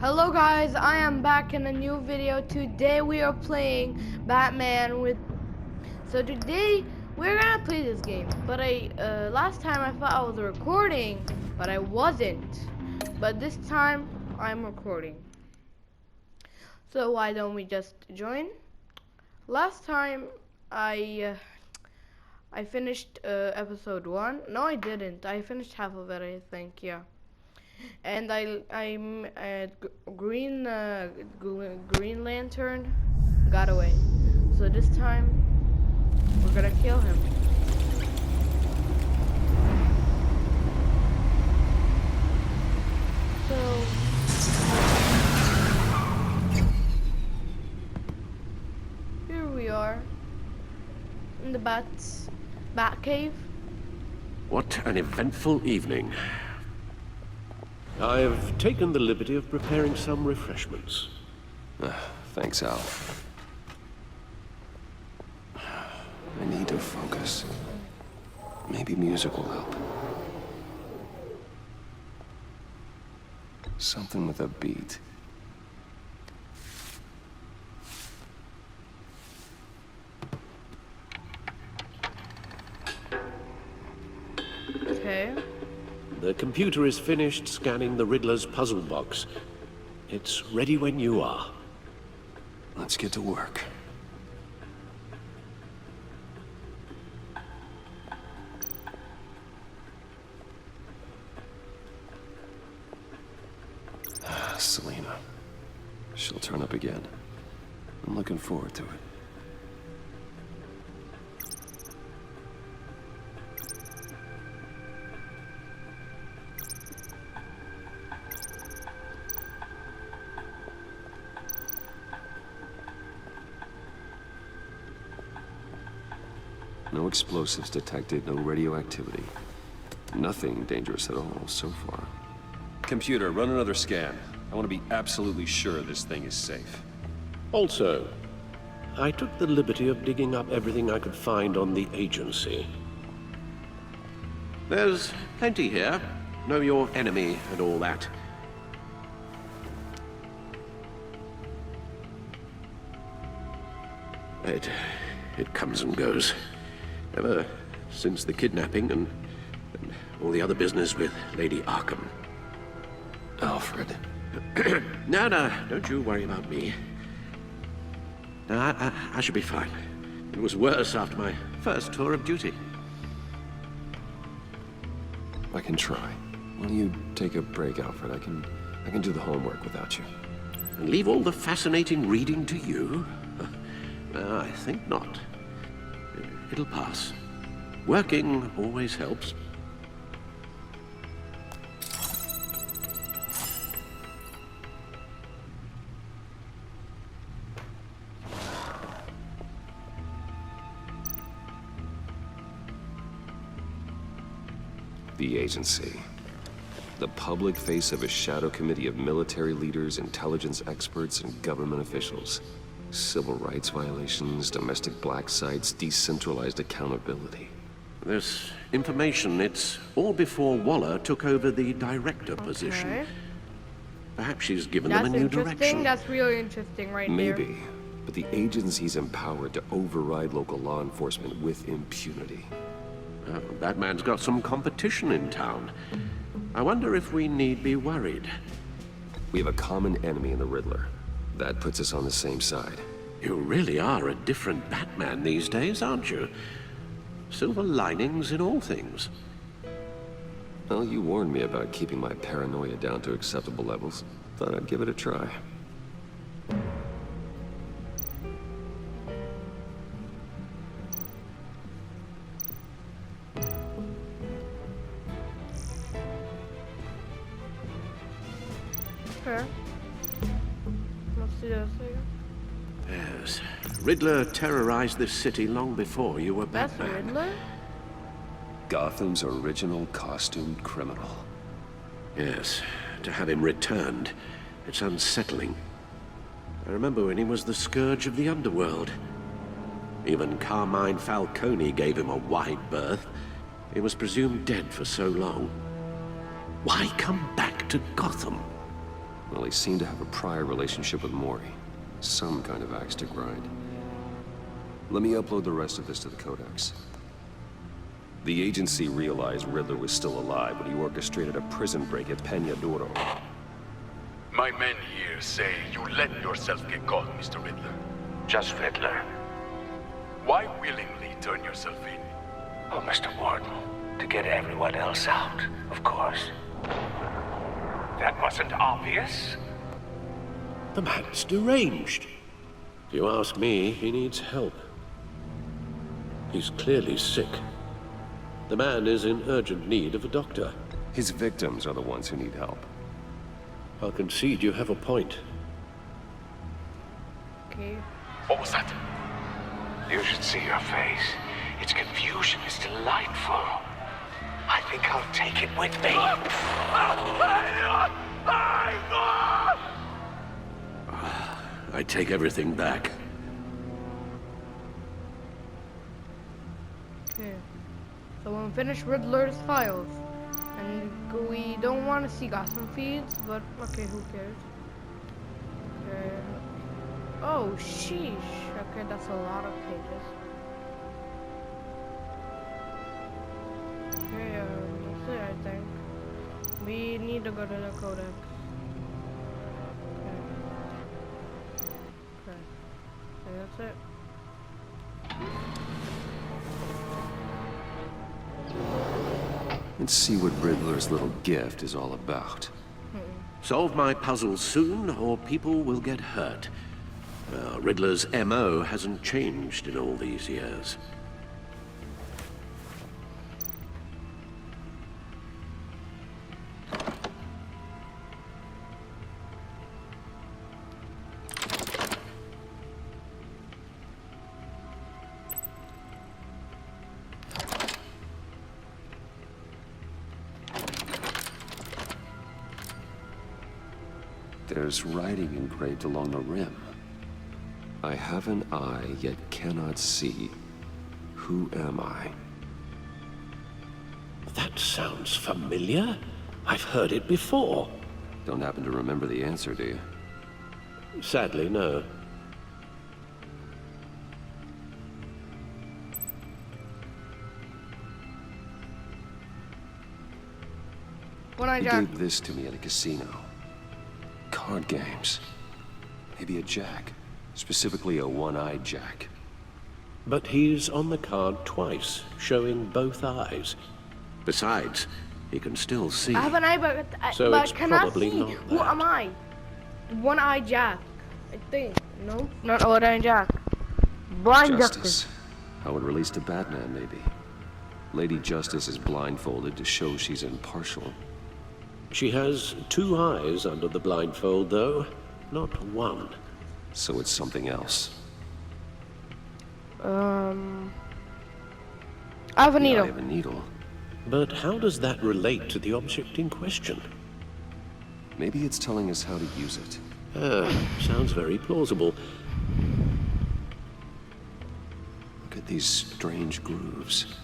Hello guys, I am back in a new video. Today we are playing Batman with... So today we're gonna play this game. But last time I thought I was recording, but I wasn't. But this time I'm recording. So why don't we just join? Last time I finished episode 1. No, I didn't. I finished half of it, I think, yeah. And I'm at Green Lantern got away. So this time we're gonna kill him. So here we are in the Bat Cave. What an eventful evening. I've taken the liberty of preparing some refreshments. Thanks, Al. I need to focus. Maybe music will help. Something with a beat. Okay. The computer is finished scanning the Riddler's puzzle box. It's ready when you are. Let's get to work. Selina. She'll turn up again. I'm looking forward to it. No explosives detected, no radioactivity. Nothing dangerous at all so far. Computer, run another scan. I want to be absolutely sure this thing is safe. Also, I took the liberty of digging up everything I could find on the agency. There's plenty here. Know your enemy and all that. It comes and goes. Ever since the kidnapping and all the other business with Lady Arkham. Alfred. No, don't you worry about me. No, I should be fine. It was worse after my first tour of duty. I can try. Why don't you take a break, Alfred? I can do the homework without you. And leave all the fascinating reading to you? I think not. It'll pass. Working always helps. The agency. The public face of a shadow committee of military leaders, intelligence experts, and government officials. Civil rights violations, domestic black sites, decentralized accountability. This information, it's all before Waller took over the director position. Perhaps she's given them a new direction. That's really interesting right there. Maybe, but the agency's empowered to override local law enforcement with impunity. Batman's got some competition in town. I wonder if we need be worried. We have a common enemy in the Riddler. That puts us on the same side. You really are a different Batman these days, aren't you? Silver linings in all things. Well, you warned me about keeping my paranoia down to acceptable levels. Thought I'd give it a try. Okay. Let's do this again. Yes. Riddler terrorized this city long before you were That's Batman. Riddler? Gotham's original costumed criminal. Yes. To have him returned, it's unsettling. I remember when he was the scourge of the underworld. Even Carmine Falcone gave him a wide berth. He was presumed dead for so long. Why come back to Gotham? Well, he seemed to have a prior relationship with Mori. Some kind of axe to grind. Let me upload the rest of this to the Codex. The agency realized Riddler was still alive when he orchestrated a prison break at Peña Duro. My men here say you let yourself get caught, Mr. Riddler. Just Riddler. Why willingly turn yourself in? Oh, Mr. Warden, to get everyone else out, of course. That wasn't obvious. The man's deranged. If you ask me, he needs help. He's clearly sick. The man is in urgent need of a doctor. His victims are the ones who need help. I'll concede you have a point. Okay. What was that? You should see your face. Its confusion is delightful. I think I'll take it with me. I take everything back. Okay. So when we finish Riddler's files, and we don't want to see Gotham feeds, but okay, who cares? Okay. Oh, sheesh. Okay, that's a lot of pages. Okay, that's it, I think. We need to go to the Codex. Okay. Okay. Okay, that's it. Let's see what Riddler's little gift is all about. Solve my puzzle soon, or people will get hurt. Riddler's MO hasn't changed in all these years. There's writing engraved along the rim. I have an eye, yet cannot see. Who am I? That sounds familiar. I've heard it before. Don't happen to remember the answer, do you? Sadly, no. He gave this to me at a casino. Card games. Maybe a jack. Specifically a one-eyed jack. But he's on the card twice, showing both eyes. Besides, he can still see. I have an eye, but So but it's cannot probably see. not Who that. am I? One-eyed Jack, I think. No, not one-eyed Jack. Blind Justice. Howard released to Batman, maybe. Lady Justice is blindfolded to show she's impartial. She has two eyes under the blindfold, though, not one. So it's something else. I have a The needle. eye of a needle. But how does that relate to the object in question? Maybe it's telling us how to use it. Sounds very plausible. Look at these strange grooves.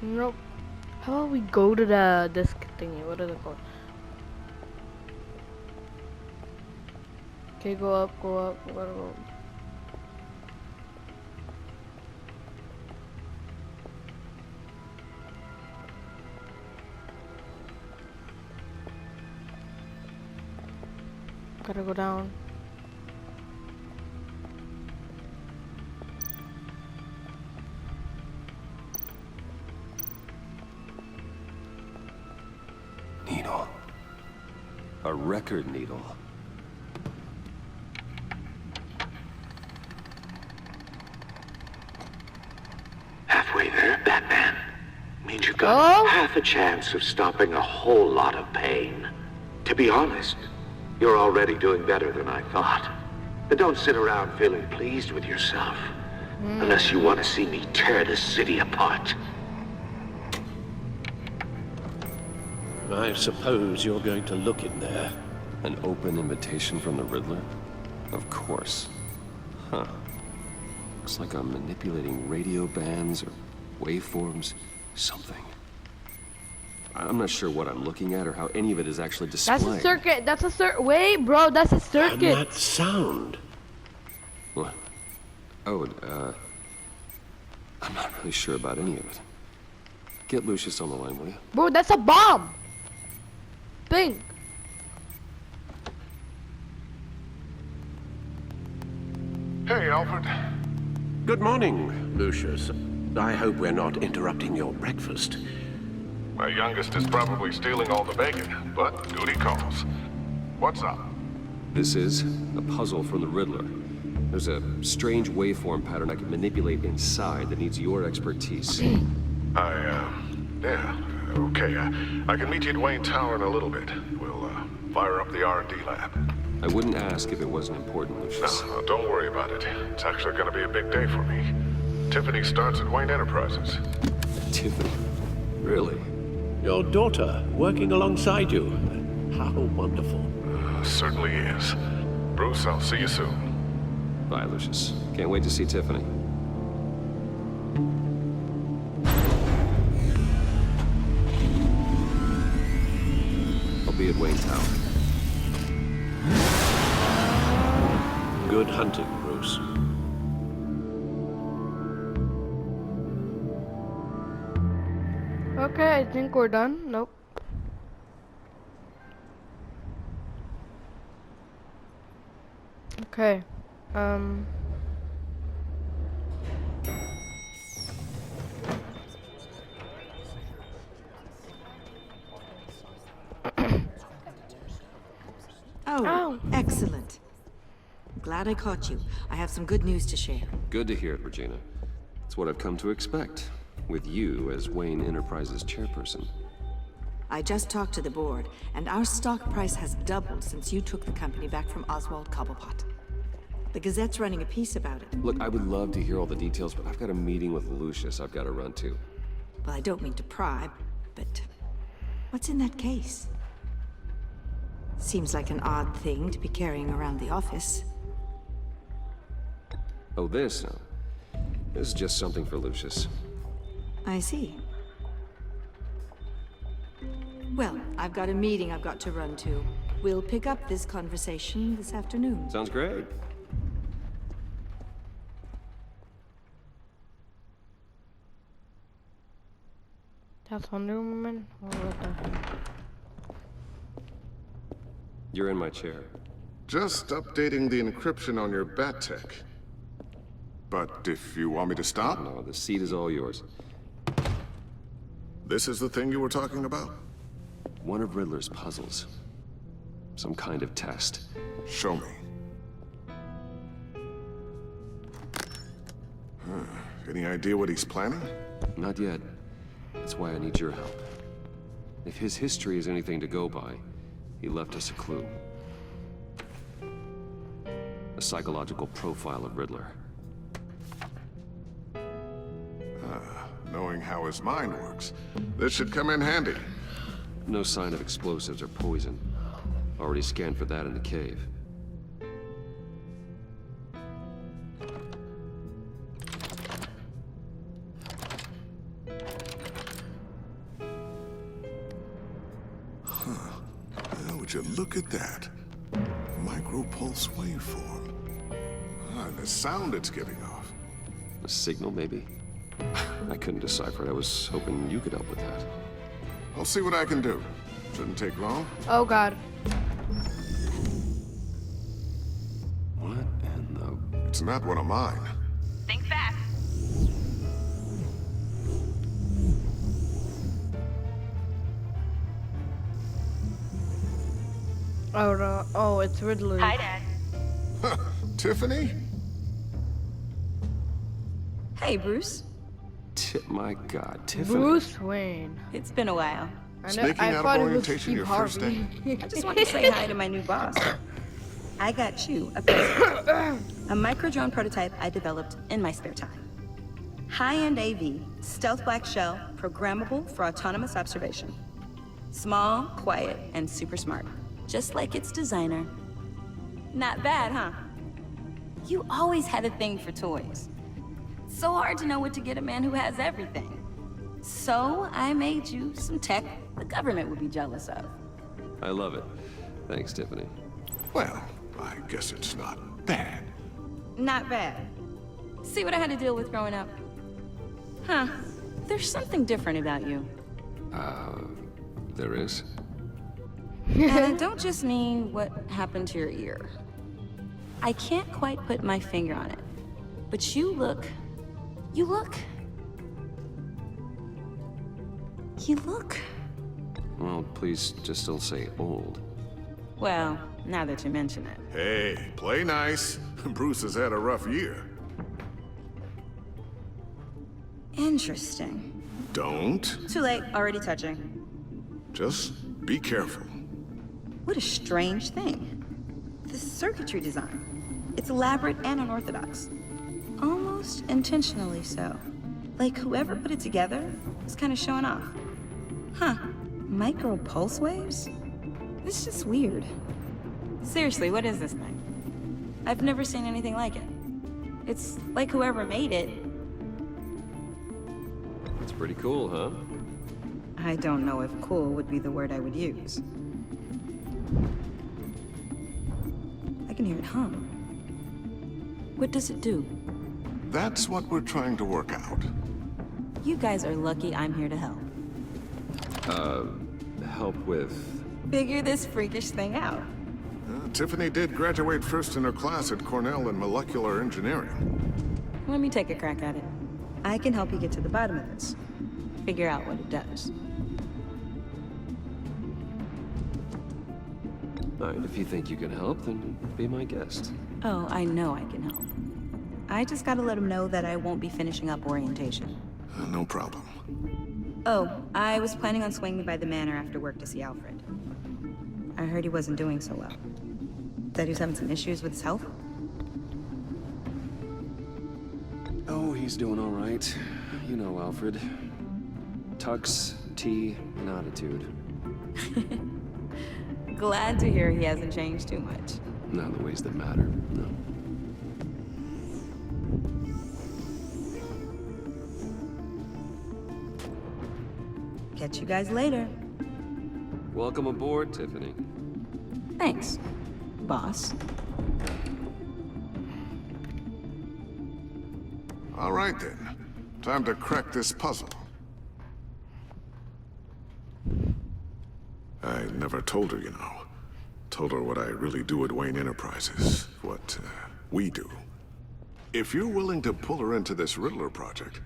Nope. How about we go to the disc thingy? What is it called? Okay, go up, go up, we gotta go. Gotta go down. Needle. A record needle. Halfway there, Batman. Means you got Oh. half a chance of stopping a whole lot of pain. To be honest, you're already doing better than I thought. But don't sit around feeling pleased with yourself. Unless you want to see me tear this city apart. I suppose you're going to look in there. An open invitation from the Riddler? Of course. Huh. Looks like I'm manipulating radio bands or waveforms. Something. I'm not sure what I'm looking at or how any of it is actually displayed. That's a circuit. That's a circuit. Wait, bro, that's a And circuit. that sound. What? Oh, I'm not really sure about any of it. Get Lucius on the line, will you? Bro, that's a bomb. Bing. Hey, Alfred. Good morning, Lucius. I hope we're not interrupting your breakfast. My youngest is probably stealing all the bacon, but duty calls. What's up? This is a puzzle from the Riddler. There's a strange waveform pattern I can manipulate inside that needs your expertise. Yeah, okay. I can meet you at Wayne Tower in a little bit. We'll, fire up the R&D lab. I wouldn't ask if it wasn't important, Lucius. No, don't worry about it. It's actually gonna be a big day for me. Tiffany starts at Wayne Enterprises. Tiffany? Really? Your daughter working alongside you. How wonderful. Certainly is. Bruce, I'll see you soon. Bye, Lucius. Can't wait to see Tiffany. I'll be at Wayne Tower. Good hunting, Bruce. Okay, I think we're done. Nope. Okay. Oh, excellent. Glad I caught you. I have some good news to share. Good to hear it, Regina. It's what I've come to expect, with you as Wayne Enterprises chairperson. I just talked to the board, and our stock price has doubled since you took the company back from Oswald Cobblepot. The Gazette's running a piece about it. Look, I would love to hear all the details, but I've got a meeting with Lucius I've got to run to. Well, I don't mean to pry, but what's in that case? Seems like an odd thing to be carrying around the office. Oh, this? No. This is just something for Lucius. I see. Well, I've got a meeting I've got to run to. We'll pick up this conversation this afternoon. Sounds great. That's Wonder Woman? Or what the heck? You're in my chair. Just updating the encryption on your bat tech. But if you want me to stop, No, the seat is all yours. this is the thing you were talking about? One of Riddler's puzzles. Some kind of test. Show me. Any idea what he's planning? Not yet. That's why I need your help. If his history is anything to go by, he left us a clue. A psychological profile of Riddler. Knowing how his mind works, this should come in handy. No sign of explosives or poison. Already scanned for that in the cave. Would you look at that? Micropulse waveform. And the sound it's giving off. A signal, maybe? I couldn't decipher it. I was hoping you could help with that. I'll see what I can do. Shouldn't take long. Oh god. What in the... It's not one of mine. Think fast. Oh no. Oh, it's Riddler. Hi, Dad. Tiffany? Hey, Bruce. My God, Tiffany. Bruce Wayne. It's been a while. Sneaking out of thought it was orientation Steve your first day? Harvey. I just wanted to say hi to my new boss. I got you a present. A micro-drone prototype I developed in my spare time. High-end AV, stealth black shell, programmable for autonomous observation. Small, quiet, and super smart. Just like its designer. Not bad, huh? You always had a thing for toys. So hard to know what to get a man who has everything. So I made you some tech the government would be jealous of. I love it. Thanks, Tiffany. Well, I guess it's not bad. Not bad. See what I had to deal with growing up? Huh. There's something different about you. There is? And I don't just mean what happened to your ear. I can't quite put my finger on it. But you look... Well, please just don't say old. Well, now that you mention it. Hey, play nice. Bruce has had a rough year. Interesting. Don't. Too late, already touching. Just be careful. What a strange thing. The circuitry design. It's elaborate and unorthodox. Almost intentionally so. Like whoever put it together was kind of showing off. Huh. Micro pulse waves? It's just weird. Seriously, what is this thing? I've never seen anything like it. It's like whoever made it. It's pretty cool, huh? I don't know if cool would be the word I would use. I can hear it hum. What does it do? That's what we're trying to work out. You guys are lucky I'm here to help. Help with... Figure this freakish thing out. Tiffany did graduate first in her class at Cornell in molecular engineering. Let me take a crack at it. I can help you get to the bottom of this. Figure out what it does. All right, if you think you can help, then be my guest. Oh, I know I can help. I just gotta let him know that I won't be finishing up orientation. No problem. Oh, I was planning on swinging by the manor after work to see Alfred. I heard he wasn't doing so well. That he was having some issues with his health? Oh, he's doing all right. You know Alfred. Tux, tea, and attitude. Glad to hear he hasn't changed too much. Not in the ways that matter, no. Catch you guys later. Welcome aboard, Tiffany. Thanks, boss. All right then. Time to crack this puzzle. I never told her, you know. Told her what I really do at Wayne Enterprises. What we do. If you're willing to pull her into this Riddler project,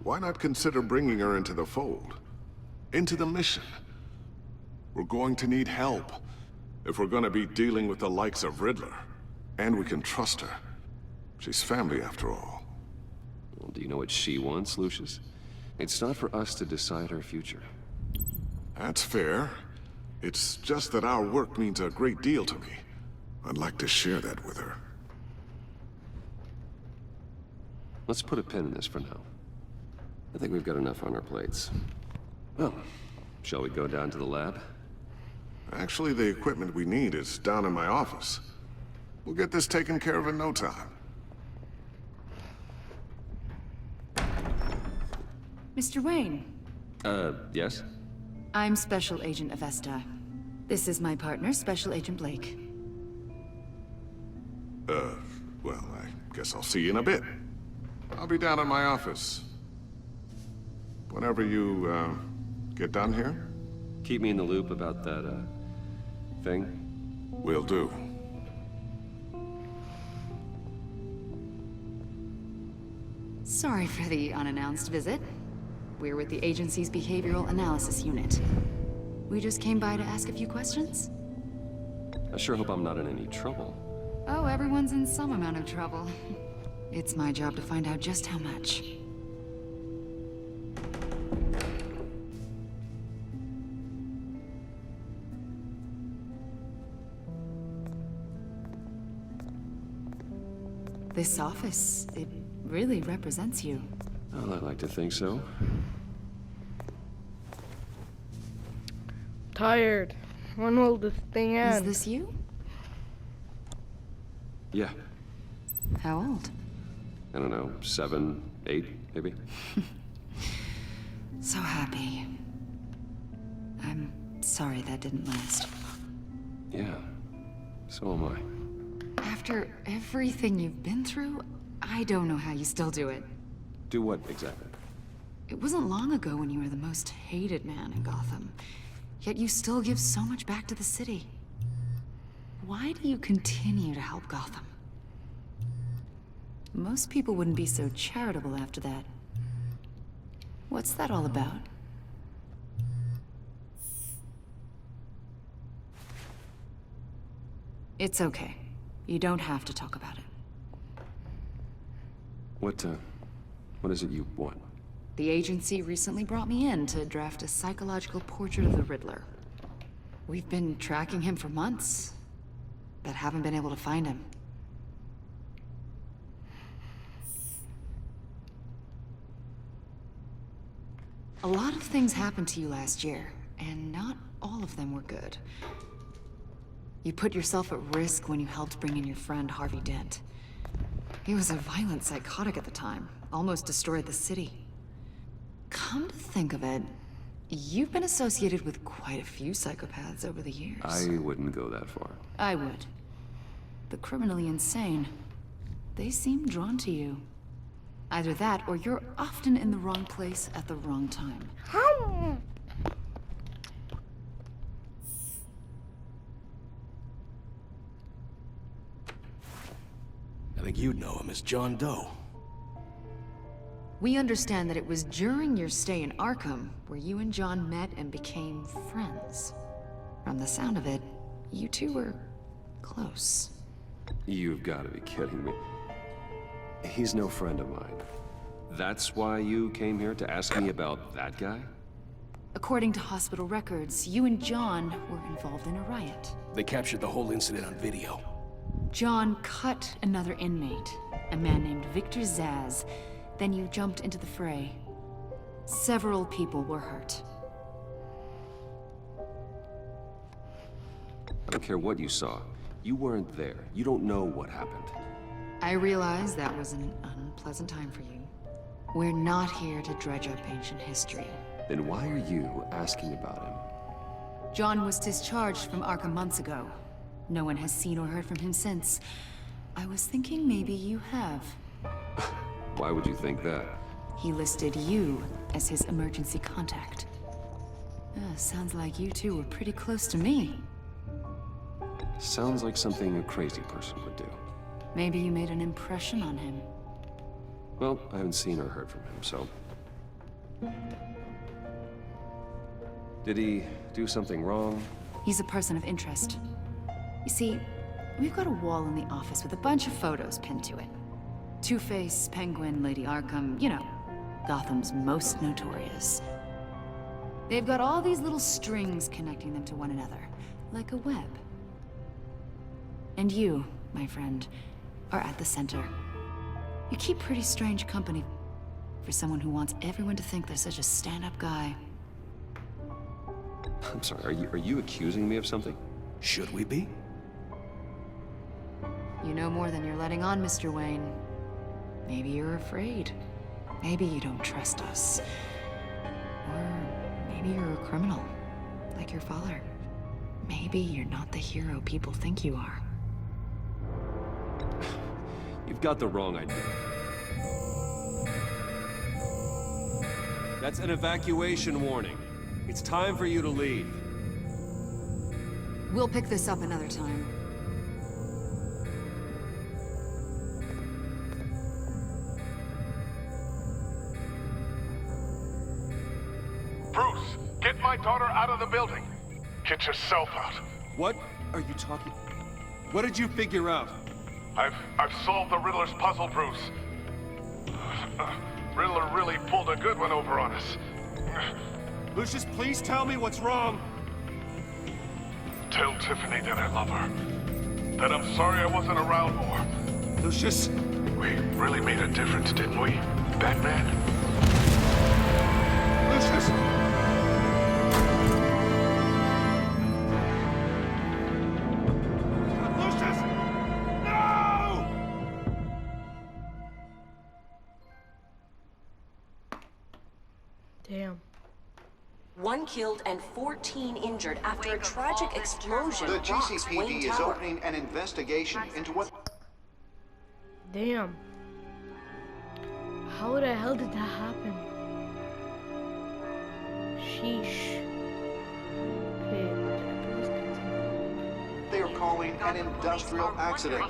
why not consider bringing her into the fold? Into the mission? We're going to need help if we're gonna be dealing with the likes of Riddler. And we can trust her. She's family after all. Well, do you know what she wants, Lucius? It's not for us to decide her future. That's fair. It's just that our work means a great deal to me. I'd like to share that with her. Let's put a pin in this for now. I think we've got enough on our plates. Well, shall we go down to the lab? Actually, the equipment we need is down in my office. We'll get this taken care of in no time. Mr. Wayne. Yes? I'm Special Agent Avesta. This is my partner, Special Agent Blake. Well, I guess I'll see you in a bit. I'll be down in my office. Whenever you, get done here? Keep me in the loop about that, thing. Will do. Sorry for the unannounced visit. We're with the agency's Behavioral Analysis Unit. We just came by to ask a few questions. I sure hope I'm not in any trouble. Oh, everyone's in some amount of trouble. It's my job to find out just how much. This office, it really represents you. Well, I like to think so. Tired. When will this thing end? Is this you? Yeah, How old? I don't know, 7, 8, maybe? So happy. I'm sorry that didn't last. Yeah, so am I. After everything you've been through, I don't know how you still do it. Do what, exactly? It wasn't long ago when you were the most hated man in Gotham. Yet you still give so much back to the city. Why do you continue to help Gotham? Most people wouldn't be so charitable after that. What's that all about? It's okay. You don't have to talk about it. What is it you want? The agency recently brought me in to draft a psychological portrait of the Riddler. We've been tracking him for months, but haven't been able to find him. A lot of things happened to you last year, and not all of them were good. You put yourself at risk when you helped bring in your friend Harvey Dent. He was a violent psychotic at the time, almost destroyed the city. Come to think of it, you've been associated with quite a few psychopaths over the years. I wouldn't go that far. I would. The criminally insane, they seem drawn to you. Either that, or you're often in the wrong place at the wrong time. I think you'd know him as John Doe. We understand that it was during your stay in Arkham where you and John met and became friends. From the sound of it, you two were close. You've got to be kidding me. He's no friend of mine. That's why you came here to ask me about that guy? According to hospital records, you and John were involved in a riot. They captured the whole incident on video. John cut another inmate, a man named Victor Zsasz. Then you jumped into the fray. Several people were hurt. I don't care what you saw. You weren't there. You don't know what happened. I realize that was an unpleasant time for you. We're not here to dredge up ancient history. Then why are you asking about him? John was discharged from Arkham months ago. No one has seen or heard from him since. I was thinking maybe you have. Why would you think that? He listed you as his emergency contact. Sounds like you two were pretty close to me. Sounds like something a crazy person would do. Maybe you made an impression on him. Well, I haven't seen or heard from him, so... Did he do something wrong? He's a person of interest. You see, we've got a wall in the office with a bunch of photos pinned to it. Two-Face, Penguin, Lady Arkham, you know, Gotham's most notorious. They've got all these little strings connecting them to one another, like a web. And you, my friend, are at the center. You keep pretty strange company for someone who wants everyone to think they're such a stand-up guy. I'm sorry, are you accusing me of something? Should we be? You know more than you're letting on, Mr. Wayne. Maybe you're afraid. Maybe you don't trust us. Or maybe you're a criminal, like your father. Maybe you're not the hero people think you are. You've got the wrong idea. That's an evacuation warning. It's time for you to leave. We'll pick this up another time. Bruce, get my daughter out of the building. Get yourself out. What are you talking... What did you figure out? I've solved the Riddler's puzzle, Bruce. Riddler really pulled a good one over on us. Lucius, please tell me what's wrong. Tell Tiffany that I love her. That I'm sorry I wasn't around more. Lucius, We really made a difference, didn't we, Batman? Lucius! Lucius! No! Damn. 1 killed and 14 injured after a tragic explosion. The rocks GCPD Wayne is Tower. opening an investigation into what... Damn. How the hell did that happen? Sheesh. they are calling an industrial accident.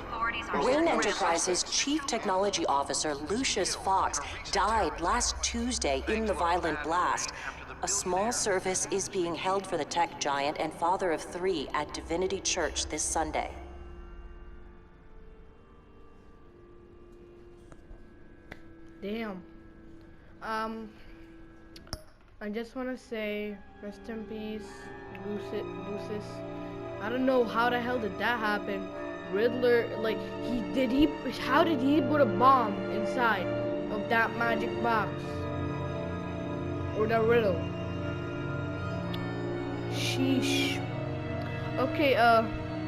Wayne Enterprises Chief Technology Officer Lucius Fox died last Tuesday in the violent blast. A small service is being held for the tech giant and father of 3 at Divinity Church this Sunday. Damn. I just want to say, rest in peace, Lucius. I don't know how the hell did that happen. Riddler, like, how did he put a bomb inside of that magic box? Or that riddle? Sheesh. Okay,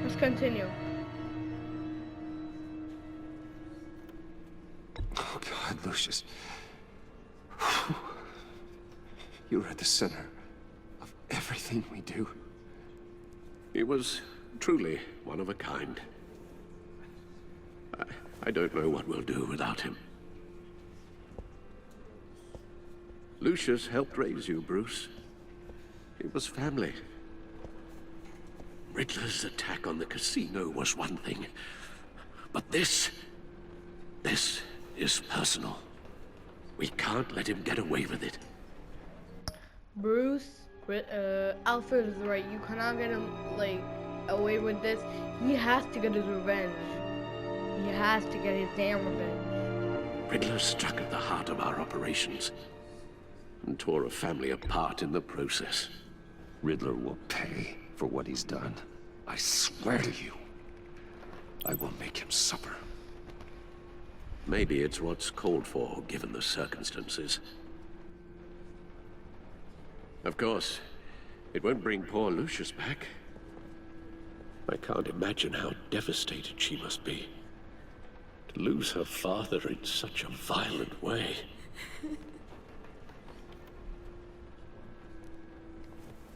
let's continue. Oh, God, Lucius. You're at the center of everything we do. He was truly one of a kind. I don't know what we'll do without him. Lucius helped raise you, Bruce. It was family. Riddler's attack on the casino was one thing, but this is personal. We can't let him get away with it. Bruce, Alfred is right. You cannot get him, like, away with this. He has to get his revenge. He has to get his damn revenge. Riddler struck at the heart of our operations and tore a family apart in the process. Riddler will pay for what he's done. I swear to you, I will make him suffer. Maybe it's what's called for, given the circumstances. Of course, it won't bring poor Lucius back. I can't imagine how devastated she must be. To lose her father in such a violent way.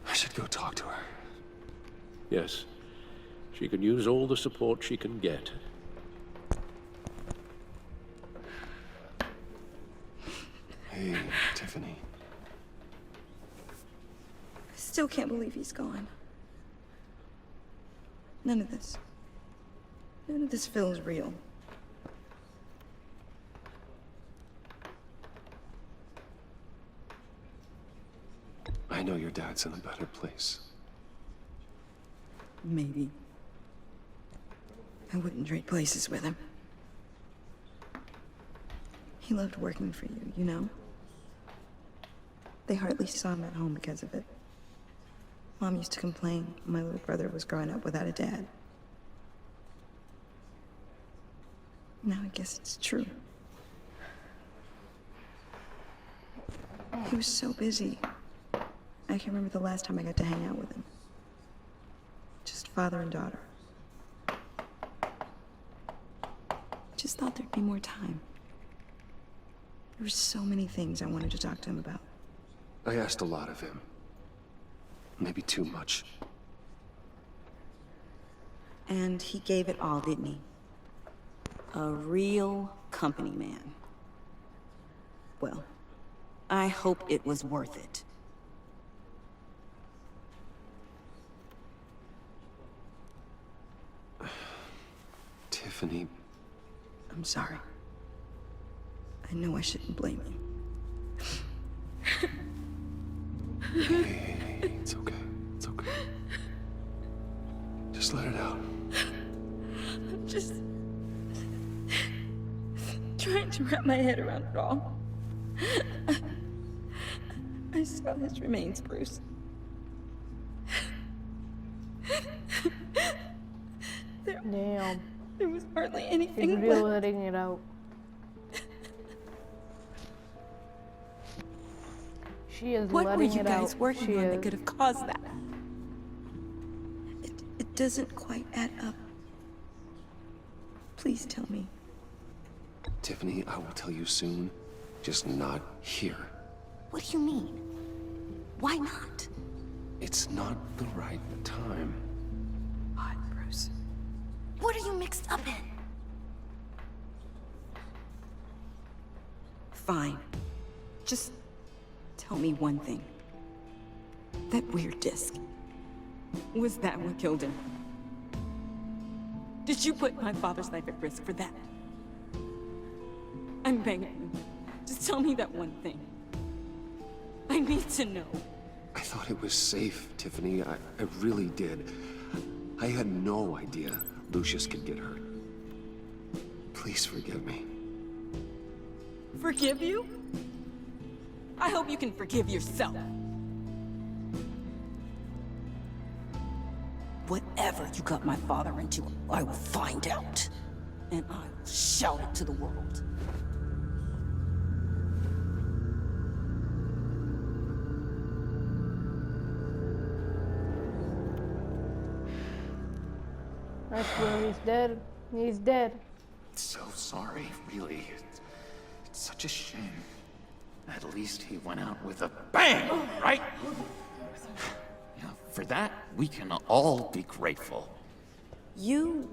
I should go talk to her. Yes, she can use all the support she can get. Hey, Tiffany. I still can't believe he's gone. None of this feels real. I know your dad's in a better place. Maybe. I wouldn't trade places with him. He loved working for you, you know? They hardly saw him at home because of it. Mom used to complain my little brother was growing up without a dad. Now I guess it's true. He was so busy. I can't remember the last time I got to hang out with him. Just father and daughter. Just thought there'd be more time. There were so many things I wanted to talk to him about. I asked a lot of him. Maybe too much. And he gave it all, didn't he? A real company man. Well, I hope it was worth it. Tiffany. I'm sorry. I know I shouldn't blame you. Hey, it's okay. It's okay. Just let it out. I'm just trying to wrap my head around it all. I saw his remains, Bruce. Damn. There was hardly anything He's left. letting it out. She is What were letting you it guys out. working She on is. that could have caused that? It doesn't quite add up. Please tell me. Tiffany, I will tell you soon. Just not here. What do you mean? Why not? It's not the right time. What, Bruce? What are you mixed up in? Fine. Just tell me one thing. That weird disc. Was that what killed him? Did you put my father's life at risk for that? I'm begging you. Just tell me that one thing. I need to know. I thought it was safe, Tiffany. I really did. I had no idea Lucius could get hurt. Please forgive me. Forgive you? I hope you can forgive yourself. Whatever you got my father into, I will find out. And I will shout it to the world. That's where he's dead. He's dead. So sorry, really. It's such a shame. At least he went out with a bang, right? Yeah, for that, we can all be grateful. You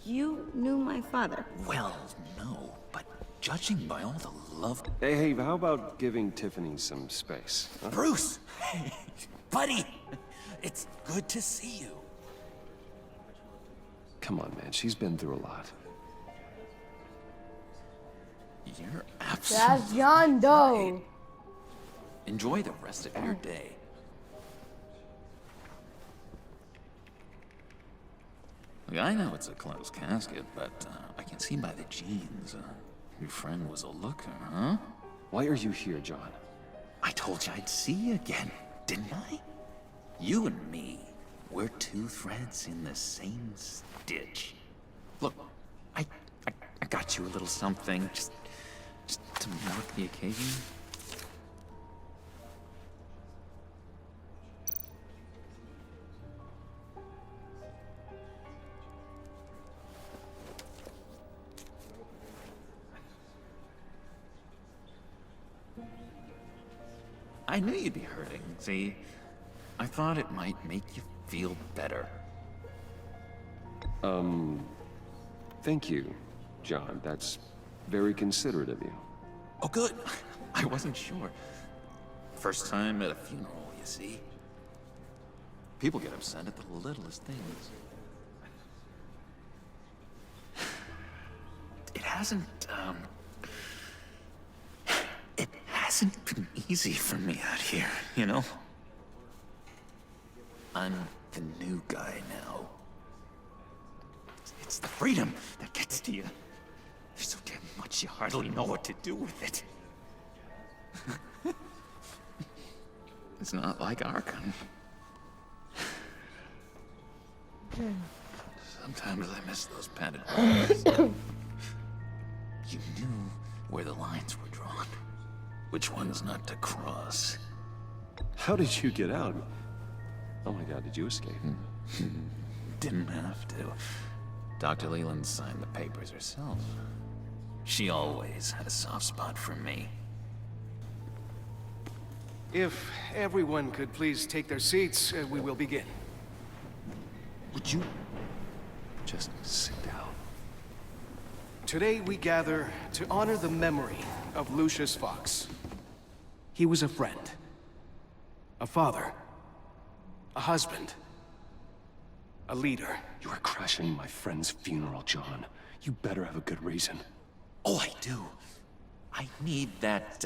knew my father. Well, no, but judging by all the love... Hey, how about giving Tiffany some space? Huh? Bruce! Buddy! It's good to see you. Come on, man. She's been through a lot. You're absolutely That's John Doe. Enjoy the rest of your day. Look, I know it's a closed casket, but I can see by the jeans. Your friend was a looker, huh? Why are you here, John? I told you I'd see you again, didn't I? You and me, we're two threads in the same stitch. Look, I got you a little something, just to mark the occasion. I knew you'd be hurting, see? I thought it might make you feel better. Thank you, John. That's very considerate of you. Oh, good. I wasn't sure. First time at a funeral, you see? People get upset at the littlest things. It hasn't been easy for me out here, you know? I'm the new guy now. It's the freedom that gets to you. There's so damn much you hardly know what to do with it. It's not like Arkham. Sometimes I miss those padded walls. You knew where the lines were drawn. Which ones not to cross. How did you get out? Oh my god, did you escape? Didn't have to. Dr. Leland signed the papers herself. She always had a soft spot for me. If everyone could please take their seats, we will begin. Would you just sit down? Today we gather to honor the memory of Lucius Fox. He was a friend, a father, a husband, a leader. You are crashing my friend's funeral, John. You better have a good reason. Oh, I do. I need that,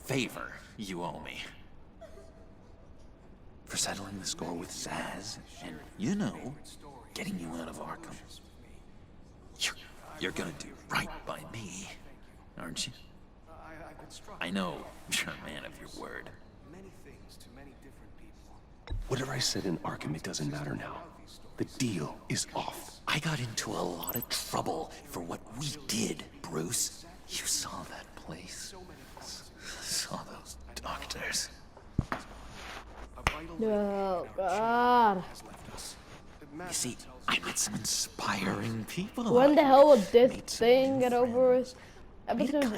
favor you owe me. For settling the score with Zsasz, and, you know, getting you out of Arkham. You're gonna do right by me, aren't you? I know you're a man of your word. Whatever I said in Arkham, it doesn't matter now. The deal is off. I got into a lot of trouble for what we did, Bruce. You saw that place. Saw those doctors. Oh, God. You see, I met some inspiring people. When the hell will this thing get over with?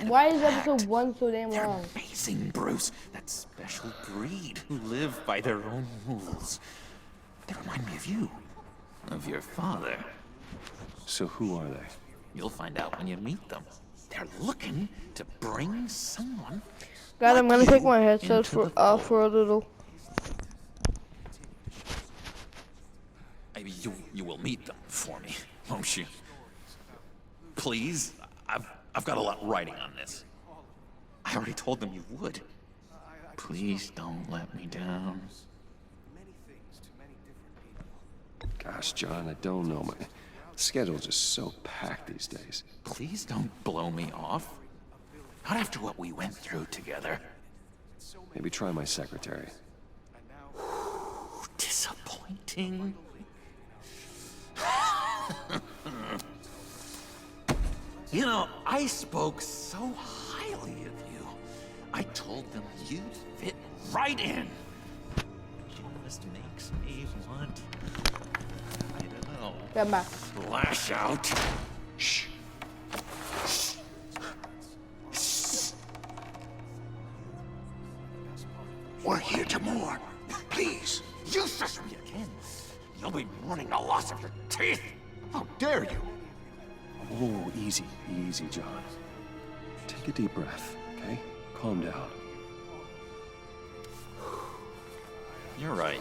Why is episode 1 so damn long? Amazing, Bruce. That special breed who live by their own rules. They remind me of you. Of your father. So who are they? You'll find out when you meet them. They're looking to bring someone. God, I'm gonna take my headset off for a little. Maybe you will meet them for me, won't you? Please? I've got a lot riding on this. I already told them you would. Please don't let me down. Gosh, John, I don't know. My schedule's just so packed these days. Please don't blow me off. Not after what we went through together. Maybe try my secretary. Disappointing. You know, I spoke so highly of you. I told them you'd fit right in. Just makes me want, I don't know, Come back. lash out. Shh. We're here to mourn. Please. You shush me again. You'll be mourning the loss of your teeth. How dare you? Oh, easy, easy, John. Take a deep breath, okay? Calm down. You're right.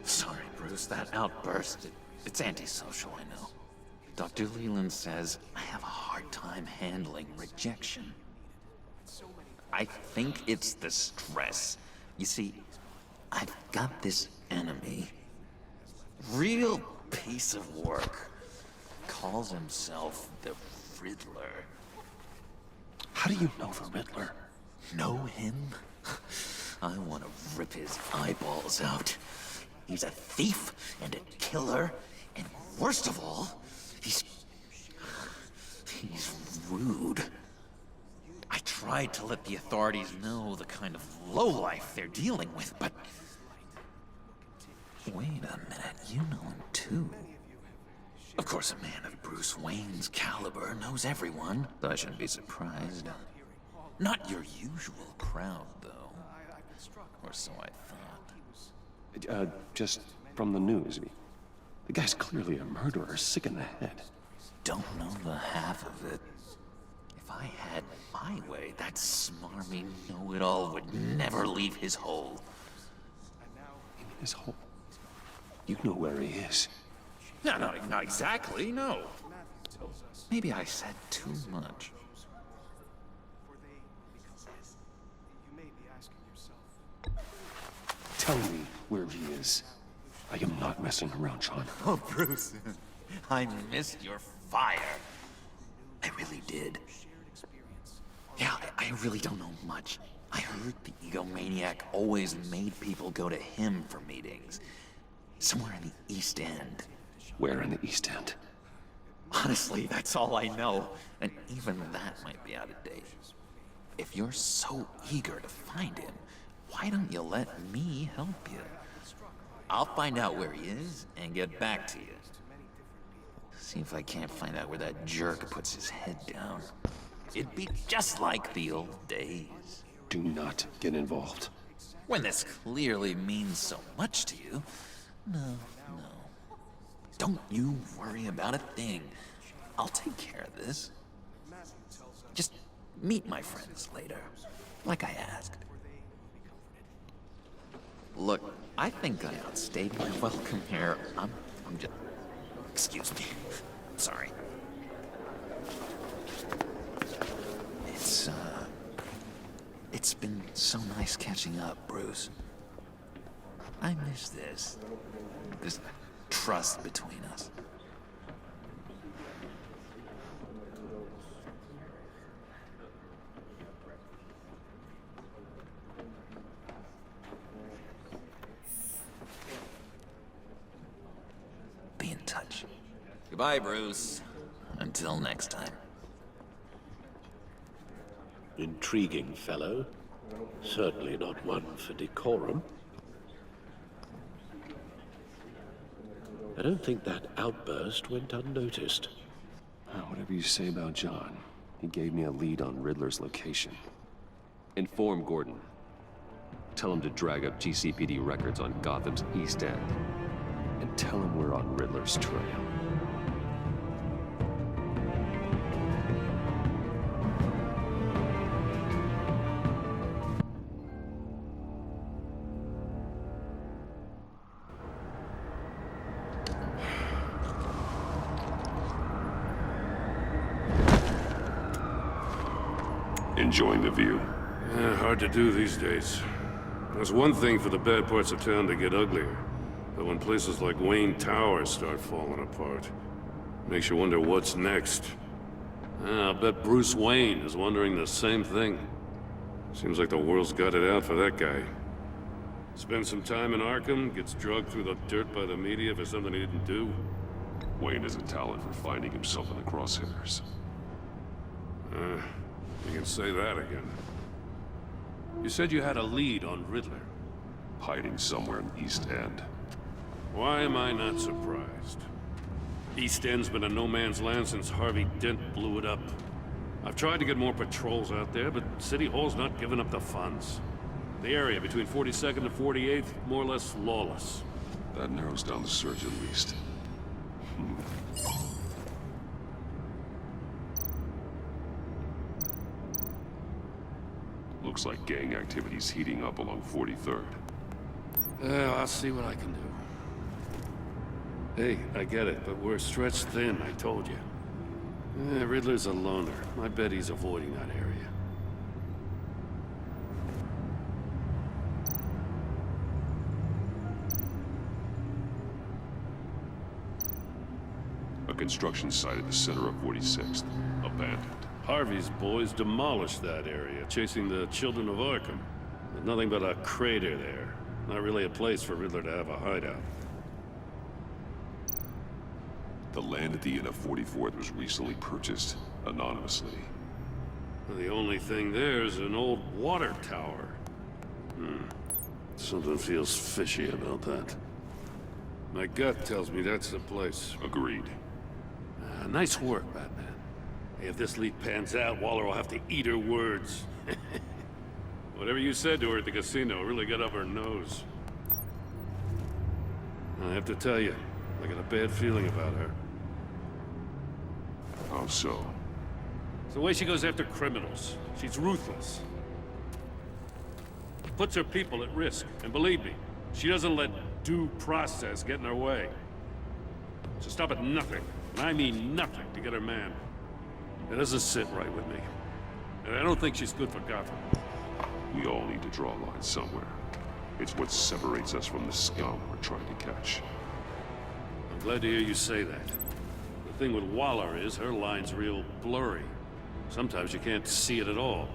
Sorry, Bruce, that outburst, it's antisocial, I know. Dr. Leland says I have a hard time handling rejection. I think it's the stress. You see, I've got this enemy. Real piece of work. Calls himself the Riddler. How do you know the Riddler? Know him? I want to rip his eyeballs out. He's a thief and a killer, and worst of all, he's rude. I tried to let the authorities know the kind of lowlife they're dealing with, but... Wait a minute, you know him too. Of course, a man of Bruce Wayne's caliber knows everyone, so I shouldn't be surprised. Not your usual crowd, though. Or so I thought. Just from the news. The guy's clearly a murderer, sick in the head. Don't know the half of it. If I had my way, that smarmy know-it-all would never leave his hole. His hole? You know where he is. No, not exactly, no. Maybe I said too much. Tell me where he is. I am not messing around, John. Oh, Bruce, I missed your fire. I really did. Yeah, I really don't know much. I heard the egomaniac always made people go to him for meetings. Somewhere in the East End. Where in the East End? Honestly, that's all I know. And even that might be out of date. If you're so eager to find him, why don't you let me help you? I'll find out where he is and get back to you. See if I can't find out where that jerk puts his head down. It'd be just like the old days. Do not get involved. When this clearly means so much to you. No. Don't you worry about a thing. I'll take care of this. Just meet my friends later, like I asked. Look, I think I outstayed my welcome here. I'm just... Excuse me. Sorry. It's been so nice catching up, Bruce. I miss this trust between us. Be in touch. Goodbye, Bruce. Until next time. Intriguing fellow. Certainly not one for decorum. I don't think that outburst went unnoticed. Whatever you say about John, he gave me a lead on Riddler's location. Inform Gordon. Tell him to drag up GCPD records on Gotham's East End. And tell him we're on Riddler's trail. Enjoying the view? Yeah, hard to do these days. There's one thing for the bad parts of town to get uglier, but when places like Wayne Tower start falling apart, makes you wonder what's next. I'll bet Bruce Wayne is wondering the same thing. Seems like the world's got it out for that guy. Spends some time in Arkham, gets drugged through the dirt by the media for something he didn't do. Wayne has a talent for finding himself in the crosshairs. You can say that again. You said you had a lead on Riddler. Hiding somewhere in East End. Why am I not surprised? East End's been a no-man's land since Harvey Dent blew it up. I've tried to get more patrols out there, but City Hall's not giving up the funds. The area between 42nd and 48th, more or less lawless. That narrows down the search at least. Looks like gang activity's heating up along 43rd. Well, I'll see what I can do. Hey, I get it, but we're stretched thin, I told you. Riddler's a loner. I bet he's avoiding that area. A construction site at the center of 46th. Abandoned. Harvey's boys demolished that area, chasing the children of Arkham. There's nothing but a crater there. Not really a place for Riddler to have a hideout. The land at the end of 44th was recently purchased, anonymously. The only thing there is an old water tower. Something feels fishy about that. My gut tells me that's the place. Agreed. Nice work, Batman. If this leak pans out, Waller will have to eat her words. Whatever you said to her at the casino really got up her nose. I have to tell you, I got a bad feeling about her. How so? It's the way she goes after criminals. She's ruthless. Puts her people at risk. And believe me, she doesn't let due process get in her way. She'll stop at nothing, and I mean nothing, to get her man. It doesn't sit right with me. And I don't think she's good for Gotham. We all need to draw a line somewhere. It's what separates us from the scum we're trying to catch. I'm glad to hear you say that. The thing with Waller is her line's real blurry. Sometimes you can't see it at all.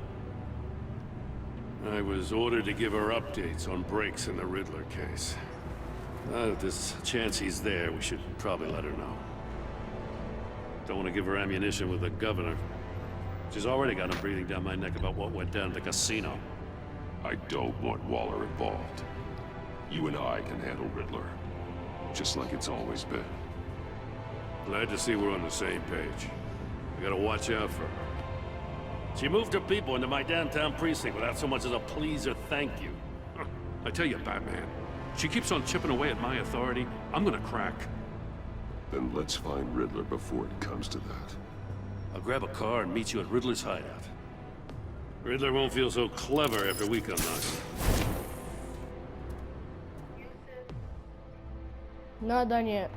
I was ordered to give her updates on breaks in the Riddler case. If there's a chance he's there, we should probably let her know. Don't want to give her ammunition with the governor. She's already got him breathing down my neck about what went down at the casino. I don't want Waller involved. You and I can handle Riddler. Just like it's always been. Glad to see we're on the same page. I gotta watch out for her. She moved her people into my downtown precinct without so much as a please or thank you. I tell you, Batman, she keeps on chipping away at my authority, I'm gonna crack. Then let's find Riddler before it comes to that. I'll grab a car and meet you at Riddler's hideout. Riddler won't feel so clever after we come knocking. Not done yet.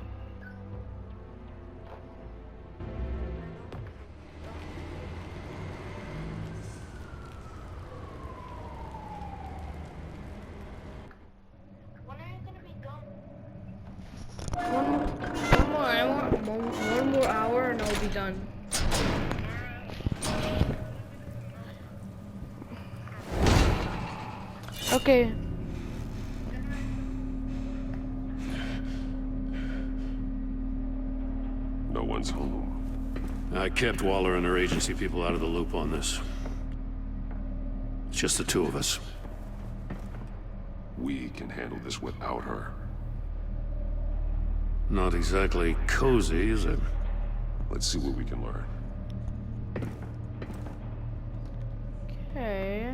One more hour and I'll be done. Okay. No one's home. I kept Waller and her agency people out of the loop on this. Just the two of us. We can handle this without her. Not exactly cozy, is it? Let's see what we can learn. Okay.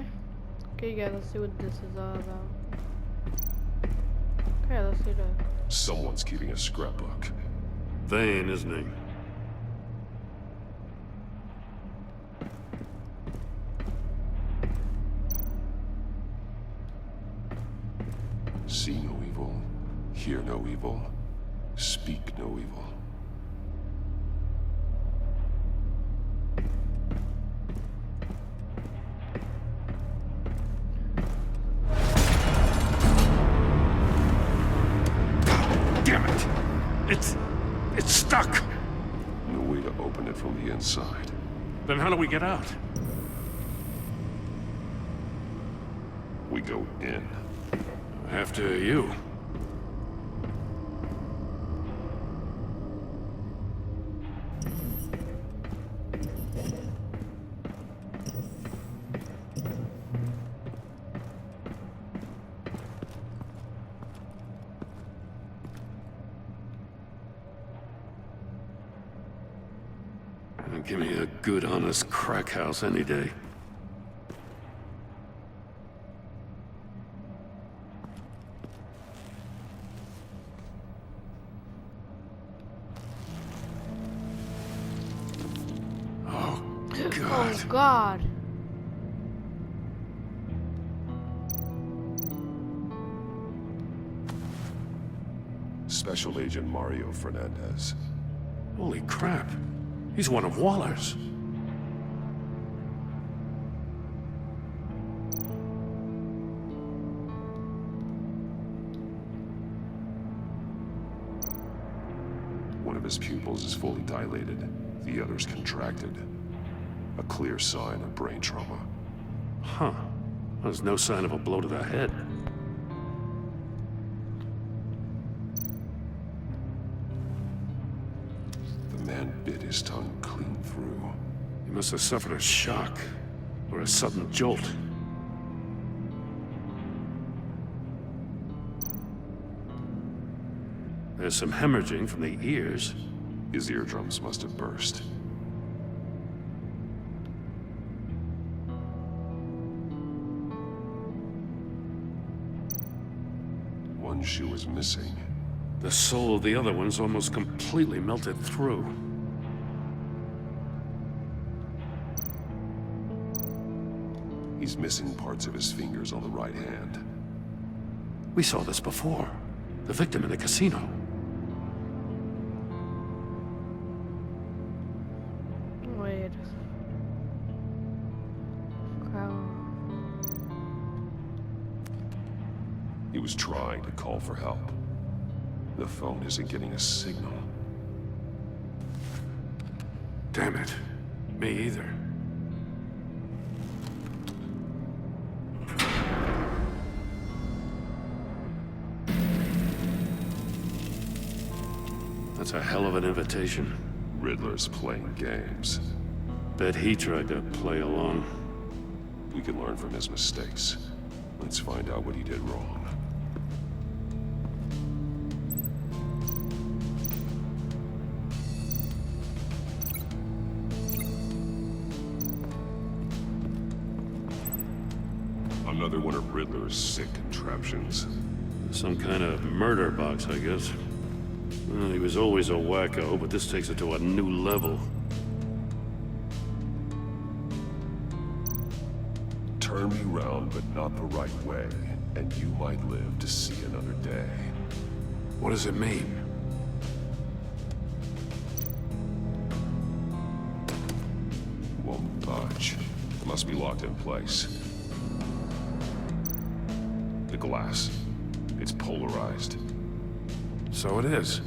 Okay, guys, let's see what this is all about. Okay, let's see that. Someone's keeping a scrapbook. Vane, isn't he? See no evil, hear no evil, speak no evil. Damn it! It's stuck! No way to open it from the inside. Then how do we get out? We go in. After you. Give me a good, honest crack house any day. Oh, God. Oh, God. Special Agent Mario Fernandez. Holy crap. He's one of Waller's. One of his pupils is fully dilated. The other's contracted. A clear sign of brain trauma. Huh. There's no sign of a blow to the head. The man bit his tongue clean through. He must have suffered a shock, or a sudden jolt. There's some hemorrhaging from the ears. His eardrums must have burst. One shoe is missing. The sole of the other one's almost completely melted through. He's missing parts of his fingers on the right hand. We saw this before. The victim in the casino. Wait. He was trying to call for help. The phone isn't getting a signal. Damn it. Me either. That's a hell of an invitation. Riddler's playing games. Bet he tried to play along. We can learn from his mistakes. Let's find out what he did wrong. Another one of Riddler's sick contraptions. Some kind of murder box, I guess. Well, he was always a wacko, but this takes it to a new level. Turn me round, but not the right way, and you might live to see another day. What does it mean? Won't budge. Must be locked in place. The glass. It's polarized. So it is.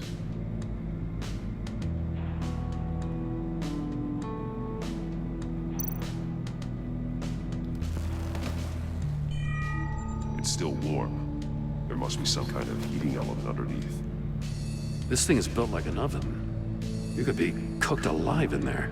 It's still warm. There must be some kind of heating element underneath. This thing is built like an oven. You could be cooked alive in there.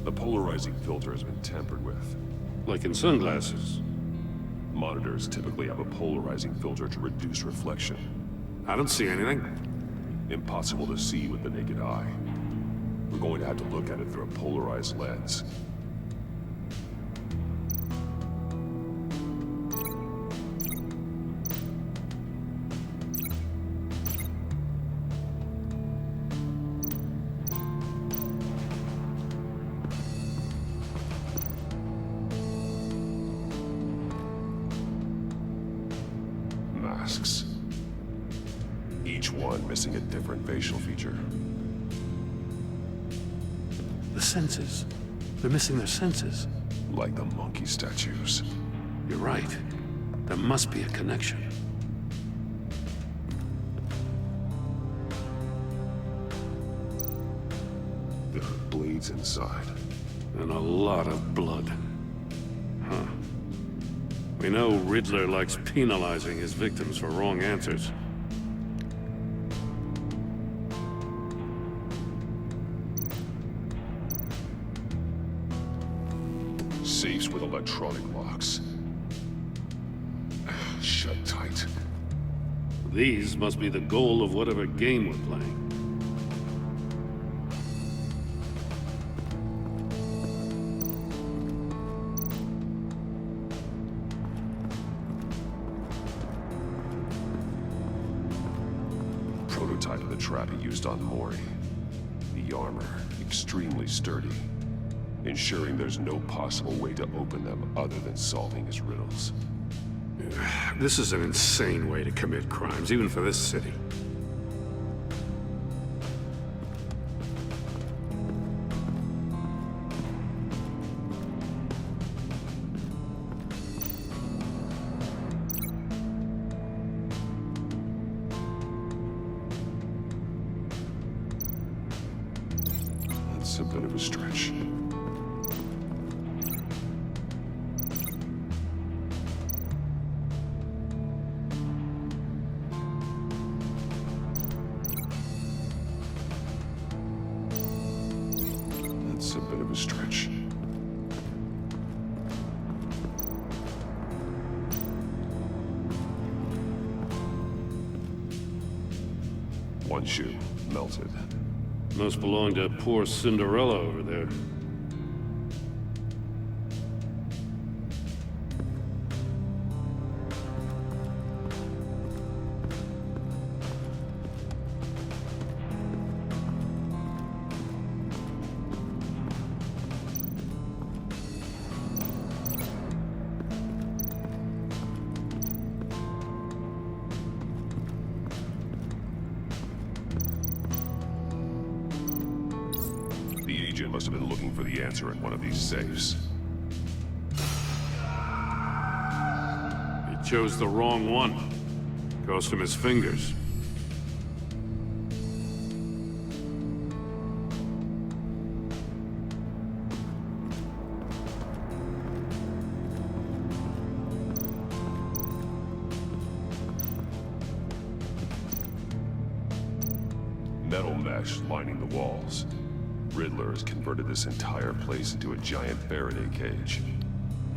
The polarizing filter has been tampered with. Like in sunglasses. Monitors typically have a polarizing filter to reduce reflection. I don't see anything. Impossible to see with the naked eye. We're going to have to look at it through a polarized lens. Masks. Each one missing a different facial feature. The senses. They're missing their senses. Like the monkey statues. You're right. There must be a connection. There are blades inside. And a lot of blood. Huh. We know Riddler likes penalizing his victims for wrong answers. Safes with electronic locks. Shut tight. These must be the goal of whatever game we're playing. Prototype of the trap he used on Mori. The armor, extremely sturdy, ensuring there's no possible way to open them other than solving his riddles. This is an insane way to commit crimes, even for this city. That's a bit of a stretch. That's a bit of a stretch. One shoe, melted. Must belong to poor Cinderella over there. The agent must have been looking for the answer in one of these safes. He chose the wrong one. Cost him his fingers. Metal mesh lining the walls. Riddler has converted this entire place into a giant Faraday cage.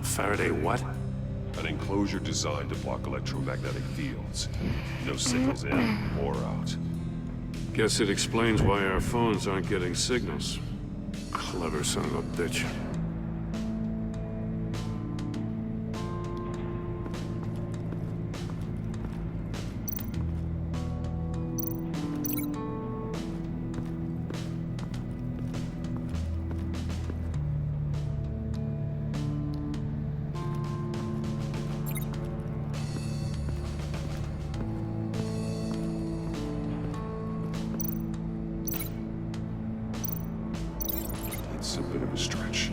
Faraday what? An enclosure designed to block electromagnetic fields. No signals in or out. Guess it explains why our phones aren't getting signals. Clever son of a bitch. It's a bit of a stretch.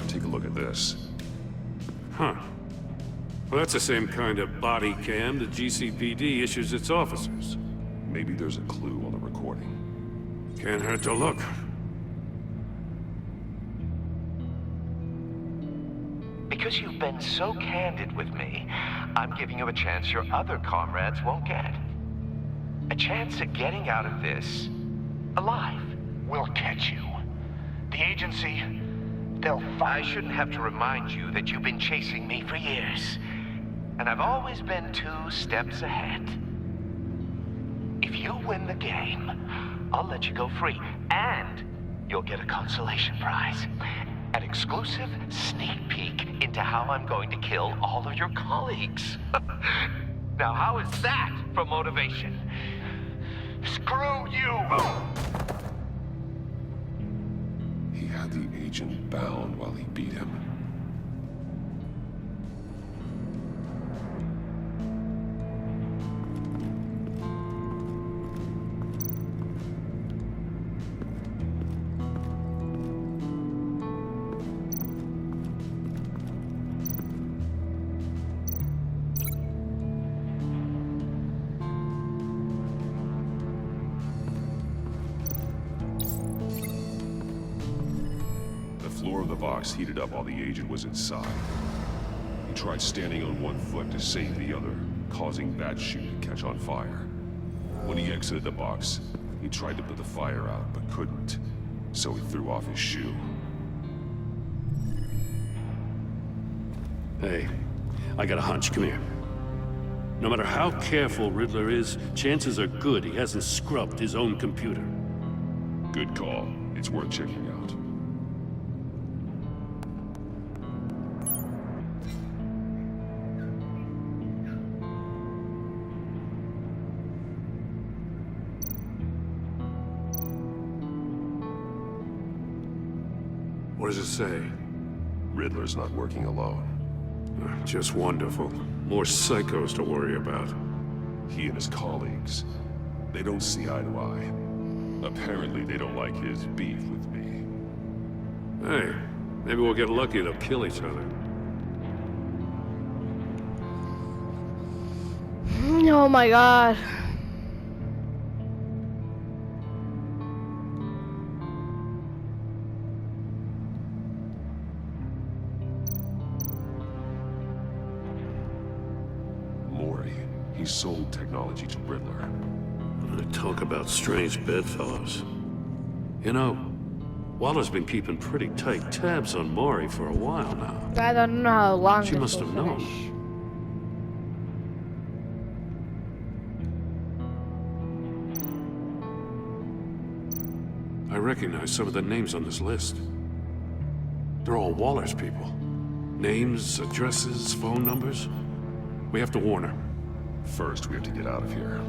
Take a look at this. Huh. Well, that's the same kind of body cam the GCPD issues its officers. Maybe there's a clue on the recording. Can't hurt to look. Because you've been so candid with me, I'm giving you a chance your other comrades won't get. A chance at getting out of this alive. We'll catch you. The agency, they'll I shouldn't have to remind you that you've been chasing me for years. And I've always been 2 steps ahead. If you win the game, I'll let you go free. And you'll get a consolation prize. An exclusive sneak peek into how I'm going to kill all of your colleagues. Now, how is that for motivation? Screw you! He had the agent bound while he beat him. The floor of the box heated up while the agent was inside. He tried standing on one foot to save the other, causing that shoe to catch on fire. When he exited the box, he tried to put the fire out, but couldn't, so he threw off his shoe. Hey, I got a hunch. Come here. No matter how careful Riddler is, chances are good he hasn't scrubbed his own computer. Good call. It's worth checking out. What does it say? Riddler's not working alone. Just wonderful. More psychos to worry about. He and his colleagues, they don't see eye to eye. Apparently, they don't like his beef with me. Hey, maybe we'll get lucky to kill each other. Oh my god. Mori, he sold technology to Riddler. Talk about strange bedfellows. You know, Waller's been keeping pretty tight tabs on Mori for a while now. I don't know how long She this must will have known. finish. I recognize some of the names on this list. They're all Waller's people. Names, addresses, phone numbers. We have to warn her. First, we have to get out of here.